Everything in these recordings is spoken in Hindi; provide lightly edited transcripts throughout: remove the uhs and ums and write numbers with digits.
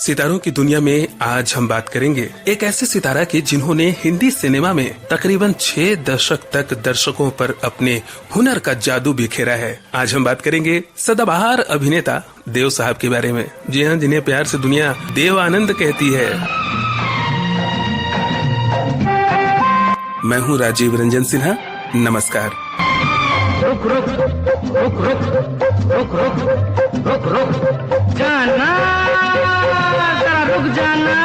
सितारों की दुनिया में आज हम बात करेंगे एक ऐसे सितारा की जिन्होंने हिंदी सिनेमा में तकरीबन 6 दशक तक दर्शकों पर अपने हुनर का जादू बिखेरा है। आज हम बात करेंगे सदाबहार अभिनेता देव साहब के बारे में। जी हाँ, जिन्हें प्यार से दुनिया देव आनंद कहती है। मैं हूँ राजीव रंजन सिन्हा। नमस्कार। रुक रुक रुक रुक रुक रुक रुक रुक जाना, जरा रुक जाना,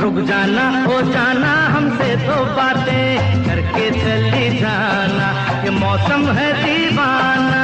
रुक जाना, हो जाना, हमसे तो बातें करके चली जाना, ये मौसम है दीवाना।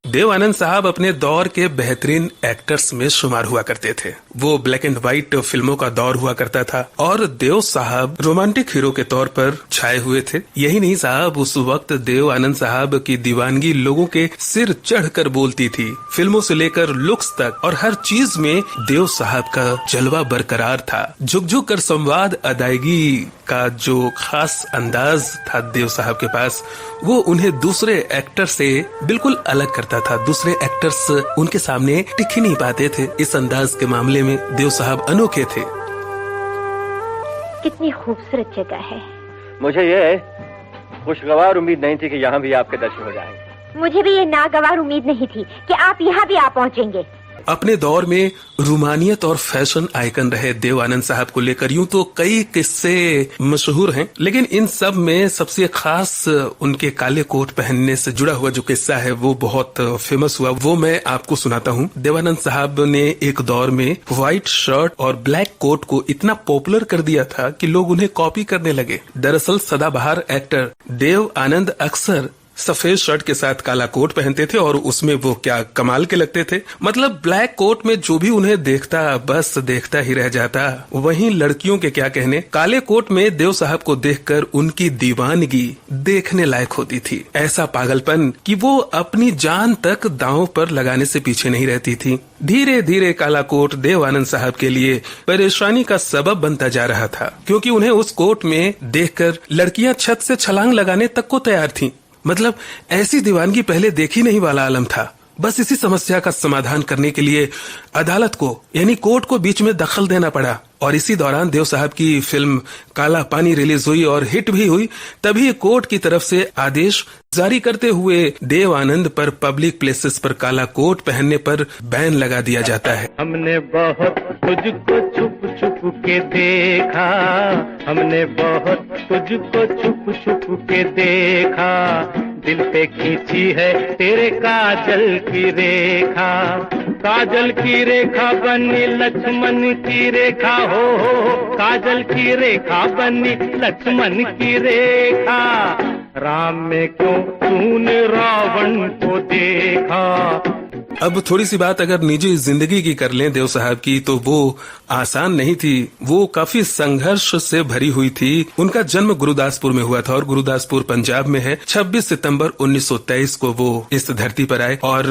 देव आनंद साहब अपने दौर के बेहतरीन एक्टर्स में शुमार हुआ करते थे। वो ब्लैक एंड व्हाइट फिल्मों का दौर हुआ करता था और देव साहब रोमांटिक हीरो के तौर पर छाए हुए थे। यही नहीं साहब, उस वक्त देव आनंद साहब की दीवानगी लोगों के सिर चढ़कर बोलती थी। फिल्मों से लेकर लुक्स तक और हर चीज में देव साहब का जलवा बरकरार था। झुक झुक कर संवाद अदायगी का जो खास अंदाज था देव साहब के पास, वो उन्हें दूसरे एक्टर से बिल्कुल अलग करता था। दूसरे एक्टर्स उनके सामने टिक ही नहीं पाते थे। इस अंदाज के मामले में देव साहब अनोखे थे। कितनी खूबसूरत जगह है। मुझे ये खुशगवार उम्मीद नहीं थी कि यहाँ भी आपके दर्शन हो जाएंगे। मुझे भी ये नागवार उम्मीद नहीं थी कि आप यहाँ भी आ पहुँचेंगे। अपने दौर में रूमानियत और फैशन आइकन रहे देव आनंद साहब को लेकर यूं तो कई किस्से मशहूर हैं, लेकिन इन सब में सबसे खास उनके काले कोट पहनने से जुड़ा हुआ जो किस्सा है वो बहुत फेमस हुआ। वो मैं आपको सुनाता हूँ। देवानंद साहब ने एक दौर में व्हाइट शर्ट और ब्लैक कोट को इतना पॉपुलर कर दिया था कि लोग उन्हें कॉपी करने लगे। दरअसल सदाबहार एक्टर देव आनंद अक्सर सफेद शर्ट के साथ काला कोट पहनते थे और उसमें वो क्या कमाल के लगते थे। मतलब ब्लैक कोट में जो भी उन्हें देखता बस देखता ही रह जाता। वहीं लड़कियों के क्या कहने, काले कोट में देव साहब को देखकर उनकी दीवानगी देखने लायक होती थी। ऐसा पागलपन कि वो अपनी जान तक दांव पर लगाने से पीछे नहीं रहती थी। धीरे धीरे काला कोट देव आनंद साहब के लिए परेशानी का सबब बनता जा रहा था, क्योंकि उन्हें उस कोट में देखकर लड़कियां छत से छलांग लगाने तक को तैयार थीं। मतलब ऐसी दीवानगी पहले देखी नहीं वाला आलम था। बस इसी समस्या का समाधान करने के लिए अदालत को यानी कोर्ट को बीच में दखल देना पड़ा। और इसी दौरान देव साहब की फिल्म काला पानी रिलीज हुई और हिट भी हुई। तभी कोर्ट की तरफ से आदेश जारी करते हुए देव आनंद पर पब्लिक प्लेसेस पर काला कोट पहनने पर बैन लगा दिया जाता है। हमने बहुत तुझको छुप छुप के देखा, हमने बहुत तुझको छुप छुप के देखा, दिल पे खींची है तेरे काजल की रेखा, काजल की रेखा बनी लक्ष्मण की रेखा, हो काजल की रेखा बनी लक्ष्मण की रेखा, राम में क्यों तूने रावण को देखा। अब थोड़ी सी बात अगर निजी जिंदगी की कर लें देव साहब की, तो वो आसान नहीं थी। वो काफी संघर्ष से भरी हुई थी। उनका जन्म गुरुदासपुर में हुआ था और गुरुदासपुर पंजाब में है। 26 सितंबर 1923 को वो इस धरती पर आए और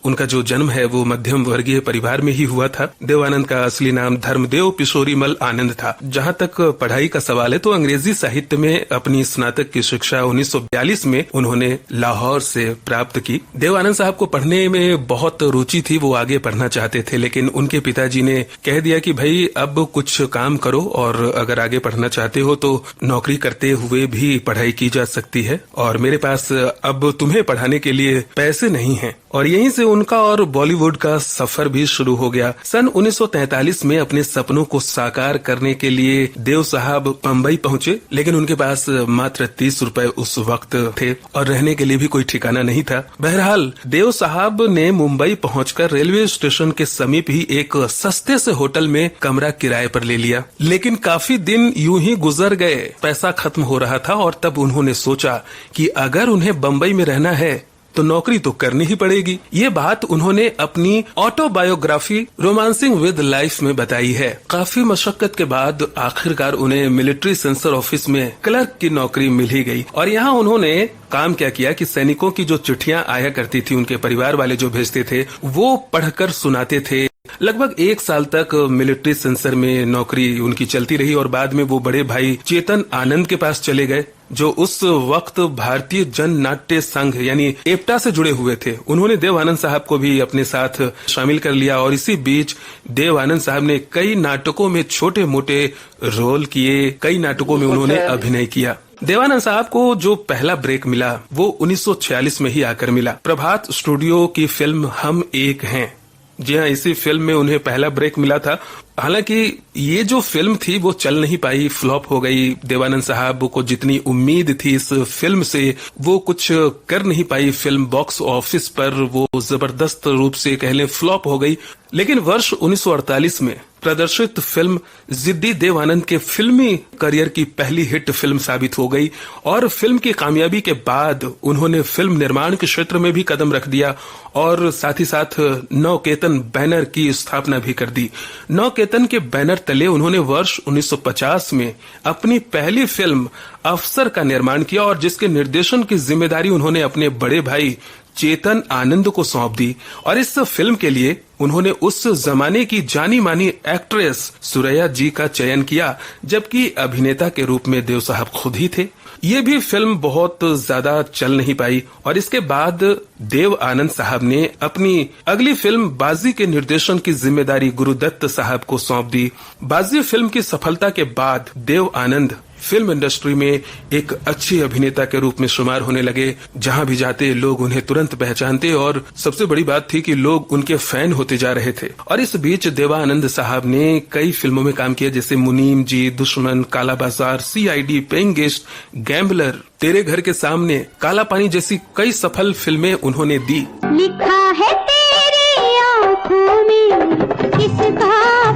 उनका जो जन्म है वो मध्यम वर्गीय परिवार में ही हुआ था। देव आनंद का असली नाम धर्मदेव पिशोरीमल आनंद था। जहाँ तक पढ़ाई का सवाल है तो अंग्रेजी साहित्य में अपनी स्नातक की शिक्षा 1942 में उन्होंने लाहौर से प्राप्त की। देव आनंद साहब को पढ़ने में बहुत रुचि थी। वो आगे पढ़ना चाहते थे, लेकिन उनके पिताजी ने कह दिया कि भाई अब कुछ काम करो और अगर आगे पढ़ना चाहते हो तो नौकरी करते हुए भी पढ़ाई की जा सकती है और मेरे पास अब तुम्हें पढ़ाने के लिए पैसे नहीं हैं। और यहीं से उनका और बॉलीवुड का सफर भी शुरू हो गया। सन 1943 में अपने सपनों को साकार करने के लिए देव साहब मुंबई पहुंचे, लेकिन उनके पास मात्र 30 रुपए उस वक्त थे और रहने के लिए भी कोई ठिकाना नहीं था। बहरहाल देव साहब ने मुंबई पहुंचकर रेलवे स्टेशन के समीप ही एक सस्ते से होटल में कमरा किराए पर ले लिया। लेकिन काफी दिन यूं ही गुजर गए, पैसा खत्म हो रहा था और तब उन्होंने सोचा कि अगर उन्हें बम्बई में रहना है तो नौकरी तो करनी ही पड़ेगी। ये बात उन्होंने अपनी ऑटोबायोग्राफी रोमांसिंग विद लाइफ में बताई है। काफी मशक्कत के बाद आखिरकार उन्हें मिलिट्री सेंसर ऑफिस में क्लर्क की नौकरी मिल ही गई। और यहाँ उन्होंने काम क्या किया कि सैनिकों की जो चिट्ठियां आया करती थी, उनके परिवार वाले जो भेजते थे, वो पढ़कर सुनाते थे। लगभग 1 साल तक मिलिट्री सेंसर में नौकरी उनकी चलती रही और बाद में वो बड़े भाई चेतन आनंद के पास चले गए। जो उस वक्त भारतीय जन नाट्य संघ यानी एप्टा से जुड़े हुए थे, उन्होंने देव आनंद साहब को भी अपने साथ शामिल कर लिया। और इसी बीच देव आनंद साहब ने कई नाटकों में छोटे मोटे रोल किए, कई नाटकों में उन्होंने अभिनय किया। देवानंद साहब को जो पहला ब्रेक मिला वो 1946 में ही आकर मिला। प्रभात स्टूडियो की फिल्म हम एक हैं, जी हाँ, इसी फिल्म में उन्हें पहला ब्रेक मिला था। हालांकि ये जो फिल्म थी वो चल नहीं पाई, फ्लॉप हो गई। देवानंद साहब को जितनी उम्मीद थी इस फिल्म से वो कुछ कर नहीं पाई। फिल्म बॉक्स ऑफिस पर वो जबरदस्त रूप से कह लें फ्लॉप हो गई। लेकिन वर्ष 1948 में प्रदर्शित फिल्म जिद्दी देव आनंद के फिल्मी करियर की पहली हिट फिल्म साबित हो गई। और फिल्म की कामयाबी के बाद उन्होंने फिल्म निर्माण के क्षेत्र में भी कदम रख दिया और साथ ही साथ नवकेतन बैनर की स्थापना भी कर दी। नवकेतन के बैनर तले उन्होंने वर्ष 1950 में अपनी पहली फिल्म अफसर का निर्माण किया और जिसके निर्देशन की जिम्मेदारी उन्होंने अपने बड़े भाई चेतन आनंद को सौंप दी। और इस फिल्म के लिए उन्होंने उस जमाने की जानी मानी एक्ट्रेस सुरैया जी का चयन किया, जबकि अभिनेता के रूप में देव साहब खुद ही थे। ये भी फिल्म बहुत ज्यादा चल नहीं पाई और इसके बाद देव आनंद साहब ने अपनी अगली फिल्म बाजी के निर्देशन की जिम्मेदारी गुरुदत्त साहब को सौंप दी। बाजी फिल्म की सफलता के बाद देव आनंद फिल्म इंडस्ट्री में एक अच्छे अभिनेता के रूप में शुमार होने लगे। जहां भी जाते लोग उन्हें तुरंत पहचानते और सबसे बड़ी बात थी कि लोग उनके फैन होते जा रहे थे। और इस बीच देवानंद साहब ने कई फिल्मों में काम किया, जैसे मुनीम जी, दुश्मन, काला बाजार, CID, पेइंग गेस्ट, गैम्बलर, तेरे घर के सामने, काला पानी जैसी कई सफल फिल्में उन्होंने दी। लिखा है तेरी आँखों में किसका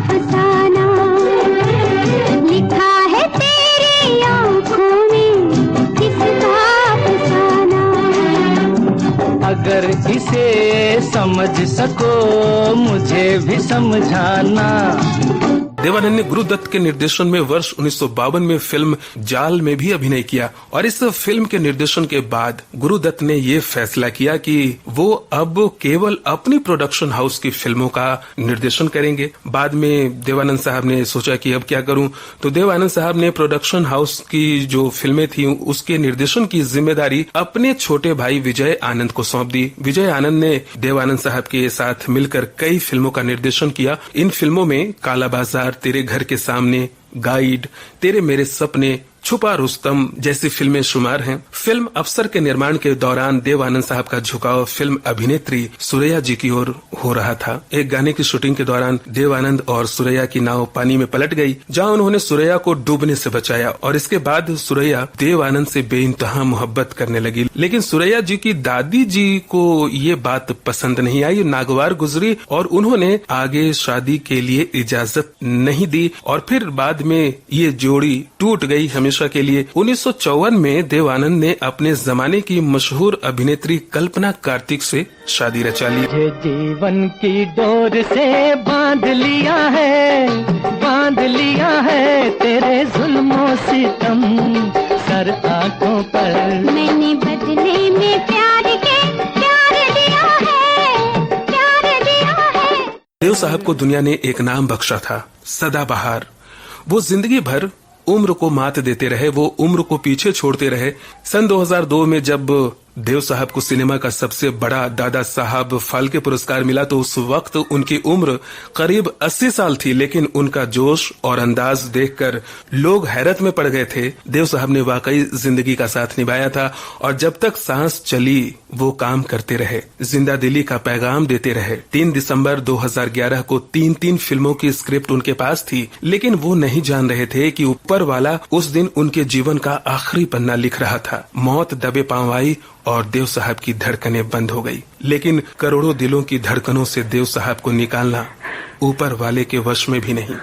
फसाना, लिखा है तेरी आँखों में किसका फसाना, अगर इसे समझ सको मुझे भी समझाना। देवानंद ने गुरुदत्त के निर्देशन में वर्ष 1952 में फिल्म जाल में भी अभिनय किया। और इस फिल्म के निर्देशन के बाद गुरुदत्त ने ये फैसला किया कि वो अब केवल अपनी प्रोडक्शन हाउस की फिल्मों का निर्देशन करेंगे। बाद में देवानंद साहब ने सोचा कि अब क्या करूं, तो देवानंद साहब ने प्रोडक्शन हाउस की जो फिल्में थी उसके निर्देशन की जिम्मेदारी अपने छोटे भाई विजय आनंद को सौंप दी। विजय आनंद ने देवानंद साहब के साथ मिलकर कई फिल्मों का निर्देशन किया। इन फिल्मों में काला बाजार, तेरे घर के सामने, गाइड, तेरे मेरे सपने, छुपा रुस्तम जैसी फिल्में शुमार हैं। फिल्म अफसर के निर्माण के दौरान देवानंद साहब का झुकाव फिल्म अभिनेत्री सुरैया जी की ओर हो रहा था। एक गाने की शूटिंग के दौरान देवानंद और सुरैया की नाव पानी में पलट गई, जहां उन्होंने सुरैया को डूबने से बचाया। और इसके बाद सुरैया देवानंद से बेइंतहा मोहब्बत करने लगी। लेकिन सुरैया जी की दादी जी को ये बात पसंद नहीं आई, नागवार गुजरी और उन्होंने आगे शादी के लिए इजाजत नहीं दी। और फिर बाद में ये जोड़ी टूट गई हमेशा के लिए। 1954 में देवानंद ने अपने जमाने की मशहूर अभिनेत्री कल्पना कार्तिक से शादी रचा ली। ये जीवन की डोर से बांध लिया है तेरे जुल्मों सितम सर आंखों पर, मैंने बदले में प्यार दिया है। देव साहब को दुनिया ने एक नाम बख्शा था, सदाबहार। वो जिंदगी भर उम्र को मात देते रहे, वो उम्र को पीछे छोड़ते रहे। सन 2002 में जब देव साहब को सिनेमा का सबसे बड़ा दादा साहब फाल्के पुरस्कार मिला तो उस वक्त उनकी उम्र करीब 80 साल थी, लेकिन उनका जोश और अंदाज देखकर लोग हैरत में पड़ गए थे। देव साहब ने वाकई जिंदगी का साथ निभाया था और जब तक सांस चली वो काम करते रहे, जिंदा दिली का पैगाम देते रहे। 3 दिसंबर 2011 को 3 फिल्मों की स्क्रिप्ट उनके पास थी, लेकिन वो नहीं जान रहे थे कि ऊपर वाला उस दिन उनके जीवन का आखिरी पन्ना लिख रहा था। मौत दबे पांव आई और देव साहब की धड़कनें बंद हो गई। लेकिन करोड़ों दिलों की धड़कनों से देव साहब को निकालना ऊपर वाले के वश में भी नहीं।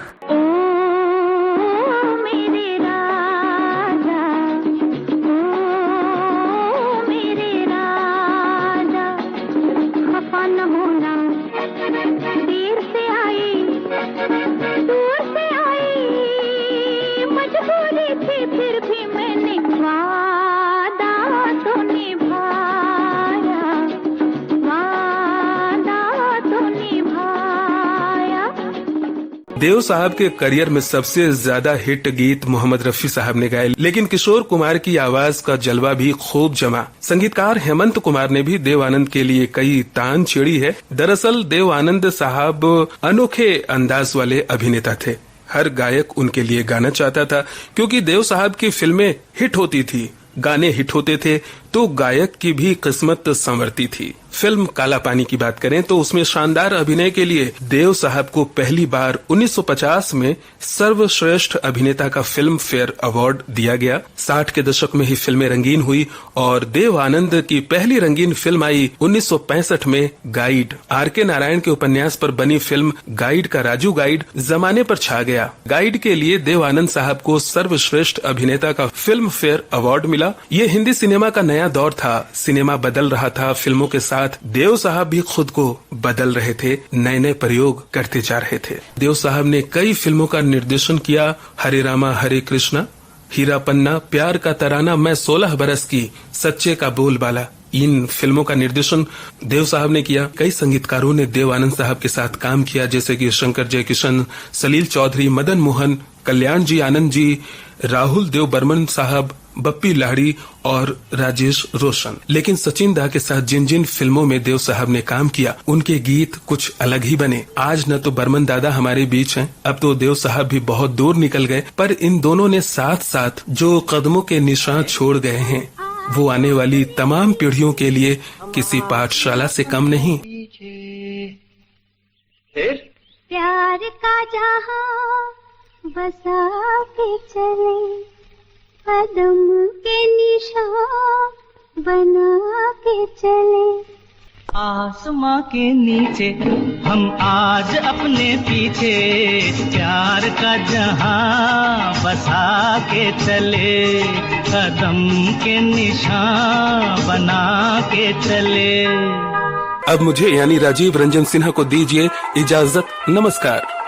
देव साहब के करियर में सबसे ज्यादा हिट गीत मोहम्मद रफी साहब ने गाए, लेकिन किशोर कुमार की आवाज का जलवा भी खूब जमा। संगीतकार हेमंत कुमार ने भी देव आनंद के लिए कई तान छेड़ी है। दरअसल देव आनंद साहब अनोखे अंदाज वाले अभिनेता थे। हर गायक उनके लिए गाना चाहता था, क्योंकि देव साहब की फिल्में हिट होती थी, गाने हिट होते थे, तो गायक की भी किस्मत संवरती थी। फिल्म काला पानी की बात करें तो उसमें शानदार अभिनय के लिए देव साहब को पहली बार 1950 में सर्वश्रेष्ठ अभिनेता का फिल्म फेयर अवार्ड दिया गया। 60 के दशक में ही फिल्में रंगीन हुई और देव आनंद की पहली रंगीन फिल्म आई 1965 में गाइड। आर.के. नारायण के उपन्यास पर बनी फिल्म गाइड का राजू गाइड जमाने पर छा गया। गाइड के लिए देव आनंद साहब को सर्वश्रेष्ठ अभिनेता का फिल्म फेयर अवार्ड मिला। ये हिंदी सिनेमा का नया दौर था, सिनेमा बदल रहा था, फिल्मों के साथ देव साहब भी खुद को बदल रहे थे, नए नए प्रयोग करते जा रहे थे। देव साहब ने कई फिल्मों का निर्देशन किया, हरे रामा हरे कृष्णा, हीरा पन्ना, प्यार का तराना, मैं 16 बरस की, सच्चे का बोलबाला, इन फिल्मों का निर्देशन देव साहब ने किया। कई संगीतकारों ने देव आनंद साहब के साथ काम किया, जैसे कि शंकर जयकिशन, सलील चौधरी, मदन मोहन, कल्याण जी आनंद जी, राहुल देव बर्मन साहब, बप्पी लाहिड़ी और राजेश रोशन। लेकिन सचिन दा के साथ जिन जिन फिल्मों में देव साहब ने काम किया, उनके गीत कुछ अलग ही बने। आज न तो बर्मन दादा हमारे बीच हैं, अब तो देव साहब भी बहुत दूर निकल गए, पर इन दोनों ने साथ साथ जो कदमों के निशान छोड़ गए हैं, वो आने वाली तमाम पीढ़ियों के लिए किसी पाठशाला से कम नहीं। प्यार का जहां बसा के चले, कदम के निशान बना के चले। आसमां के नीचे हम आज अपने पीछे, प्यार का जहां बसा के चले, कदम के निशान बना के चले। अब मुझे यानी राजीव रंजन सिन्हा को दीजिए इजाजत। नमस्कार।